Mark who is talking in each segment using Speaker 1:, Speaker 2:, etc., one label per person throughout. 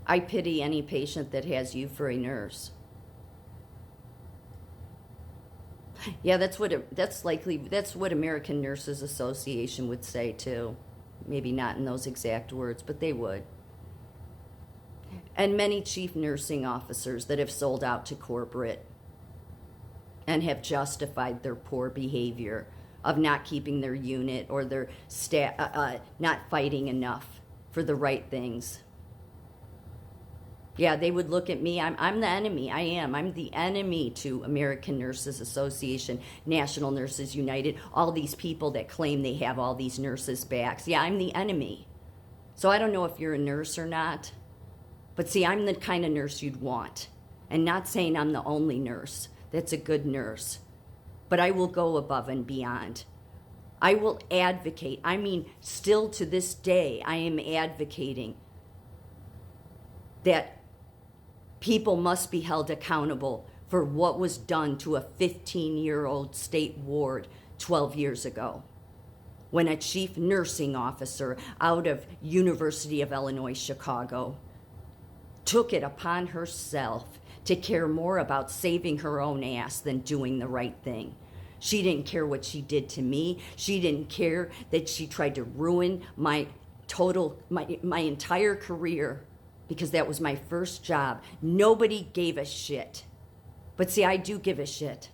Speaker 1: I pity any patient that has you for a nurse. Yeah, that's what American Nurses Association would say too. Maybe not in those exact words, but they would. And many chief nursing officers that have sold out to corporate and have justified their poor behavior of not keeping their unit or their staff, not fighting enough for the right things. Yeah, they would look at me. I'm the enemy. I am. I'm the enemy to American Nurses Association, National Nurses United, all these people that claim they have all these nurses' backs. Yeah, I'm the enemy. So I don't know if you're a nurse or not, but see, I'm the kind of nurse you'd want. And not saying I'm the only nurse that's a good nurse, but I will go above and beyond. I will advocate. I mean, still to this day, I am advocating that people must be held accountable for what was done to a 15-year-old state ward 12 years ago when a chief nursing officer out of University of Illinois, Chicago, took it upon herself to care more about saving her own ass than doing the right thing. She didn't care what she did to me. She didn't care that she tried to ruin my entire career, because that was my first job. Nobody gave a shit. But see, I do give a shit.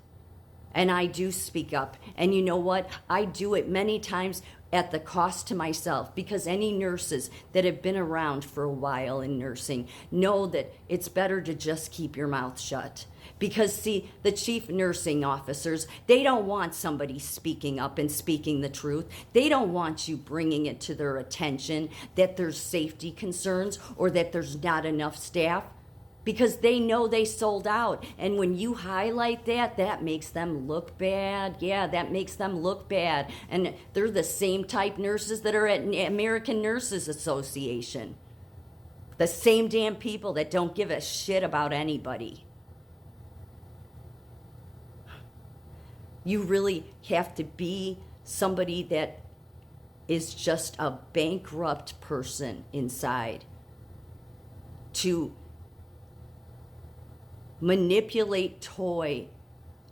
Speaker 1: And I do speak up. And you know what? I do it many times at the cost to myself, because any nurses that have been around for a while in nursing know that it's better to just keep your mouth shut. Because see, the chief nursing officers, they don't want somebody speaking up and speaking the truth. They don't want you bringing it to their attention that there's safety concerns or that there's not enough staff, because they know they sold out. And when you highlight that, that makes them look bad. Yeah, that makes them look bad. And they're the same type nurses that are at American Nurses Association. The same damn people that don't give a shit about anybody. You really have to be somebody that is just a bankrupt person inside to manipulate, toy,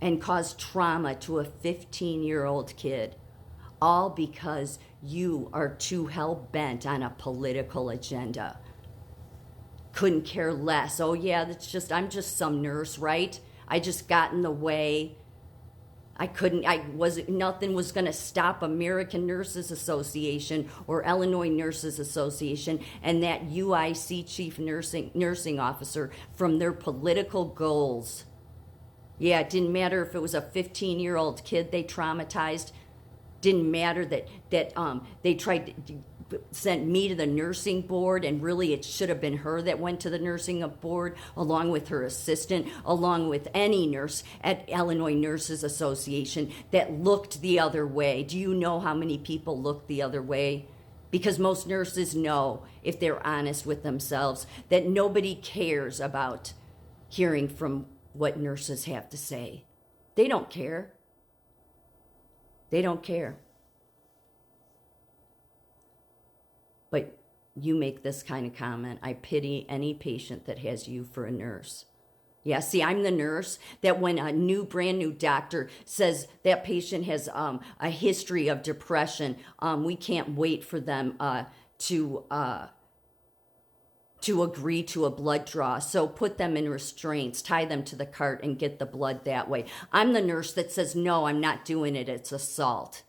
Speaker 1: and cause trauma to a 15-year-old kid, all because you are too hell-bent on a political agenda. Couldn't care less. Oh yeah, I'm just some nurse, right? I just got in the way. Nothing was going to stop American Nurses Association or Illinois Nurses Association and that UIC chief nursing officer from their political goals. Yeah, it didn't matter if it was a 15-year-old kid they traumatized. Didn't matter that they tried to sent me to the nursing board, and really it should have been her that went to the nursing board along with her assistant, along with any nurse at Illinois Nurses Association that looked the other way. Do you know how many people look the other way? Because most nurses know, if they're honest with themselves, that nobody cares about hearing from what nurses have to say. They don't care. They don't care. But you make this kind of comment: I pity any patient that has you for a nurse. Yeah, see, I'm the nurse that when a brand new doctor says that patient has a history of depression, we can't wait for them to agree to a blood draw. So put them in restraints, tie them to the cart, and get the blood that way. I'm the nurse that says, no, I'm not doing it. It's assault.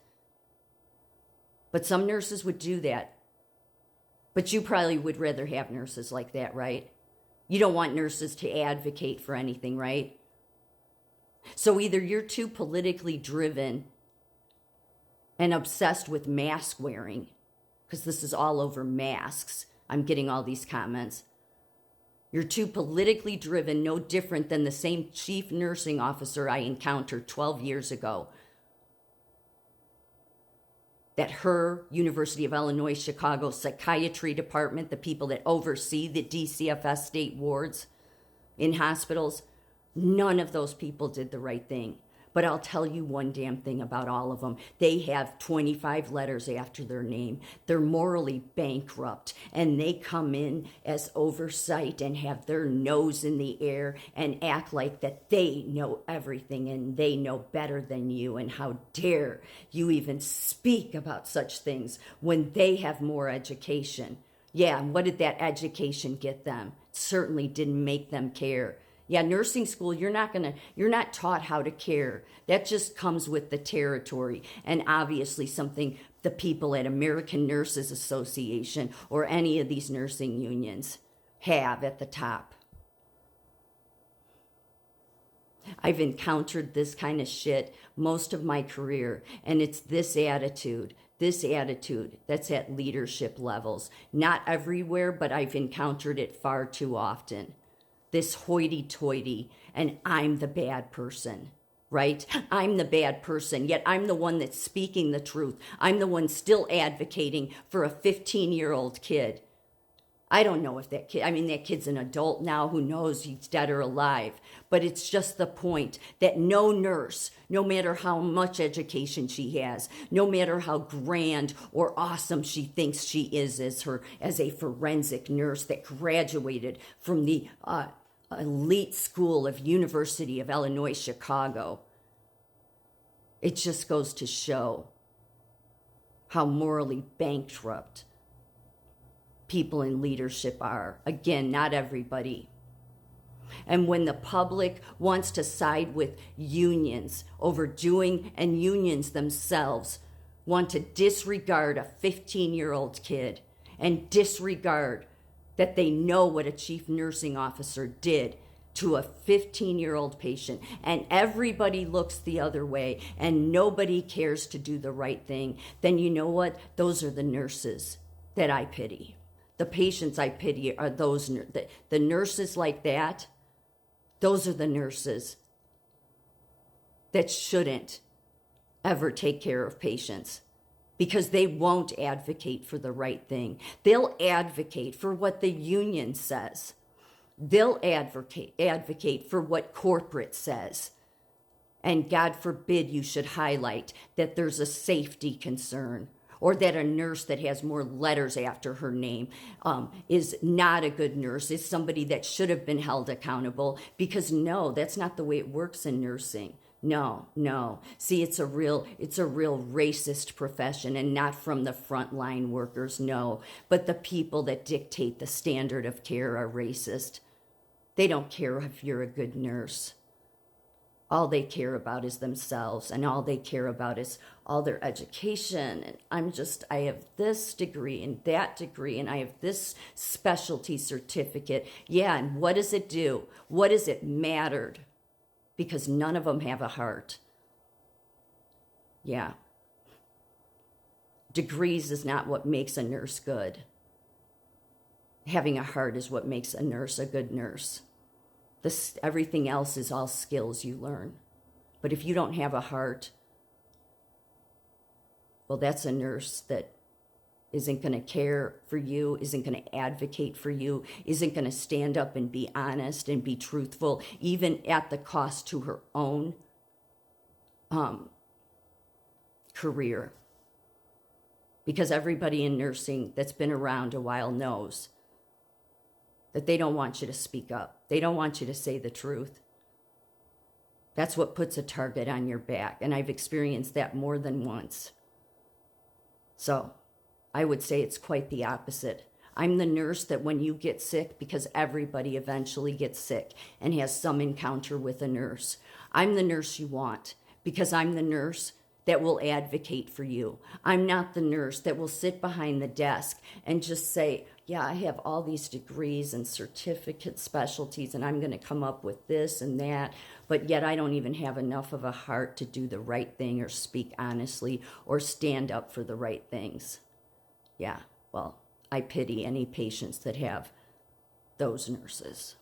Speaker 1: But some nurses would do that. But you probably would rather have nurses like that, right? You don't want nurses to advocate for anything, right? So either you're too politically driven and obsessed with mask wearing, because this is all over masks. I'm getting all these comments. You're too politically driven, no different than the same chief nursing officer I encountered 12 years ago. That her University of Illinois Chicago psychiatry department, the people that oversee the DCFS state wards in hospitals, none of those people did the right thing. But I'll tell you one damn thing about all of them. They have 25 letters after their name. They're morally bankrupt, and they come in as oversight and have their nose in the air and act like that they know everything and they know better than you. And how dare you even speak about such things when they have more education? Yeah, and what did that education get them? It certainly didn't make them care. Yeah, nursing school, you're not taught how to care. That just comes with the territory, and obviously something the people at American Nurses Association or any of these nursing unions have at the top. I've encountered this kind of shit most of my career, and it's this attitude that's at leadership levels. Not everywhere, but I've encountered it far too often. This hoity-toity, and I'm the bad person, right? I'm the bad person, yet I'm the one that's speaking the truth. I'm the one still advocating for a 15-year-old kid. I don't know if that kid's an adult now. Who knows he's dead or alive. But it's just the point that no nurse, no matter how much education she has, no matter how grand or awesome she thinks she is as a forensic nurse that graduated from the elite school of University of Illinois, Chicago. It just goes to show how morally bankrupt people in leadership are. Again, not everybody. And when the public wants to side with unions and unions themselves want to disregard a 15-year-old kid and disregard that they know what a chief nursing officer did to a 15-year-old patient, and everybody looks the other way and nobody cares to do the right thing, then you know what? Those are the nurses that I pity. The patients I pity are those, the nurses like that. Those are the nurses that shouldn't ever take care of patients, because they won't advocate for the right thing. They'll advocate for what the union says. They'll advocate for what corporate says. And God forbid you should highlight that there's a safety concern, or that a nurse that has more letters after her name is not a good nurse, is somebody that should have been held accountable, because no, that's not the way it works in nursing. No. See, it's a real racist profession, and not from the frontline workers, no. But the people that dictate the standard of care are racist. They don't care if you're a good nurse. All they care about is themselves, and all they care about is all their education. And I have this degree and that degree, and I have this specialty certificate. Yeah, and what does it do? What does it matter? Because none of them have a heart. Yeah. Degrees is not what makes a nurse good. Having a heart is what makes a nurse a good nurse. Everything else is all skills you learn. But if you don't have a heart, well, that's a nurse that isn't going to care for you, isn't going to advocate for you, isn't going to stand up and be honest and be truthful, even at the cost to her own career. Because everybody in nursing that's been around a while knows that they don't want you to speak up. They don't want you to say the truth. That's what puts a target on your back, and I've experienced that more than once. So I would say it's quite the opposite. I'm the nurse that when you get sick, because everybody eventually gets sick and has some encounter with a nurse, I'm the nurse you want, because I'm the nurse that will advocate for you. I'm not the nurse that will sit behind the desk and just say, yeah, I have all these degrees and certificate specialties, and I'm going to come up with this and that, but yet I don't even have enough of a heart to do the right thing or speak honestly or stand up for the right things. Yeah, well, I pity any patients that have those nurses.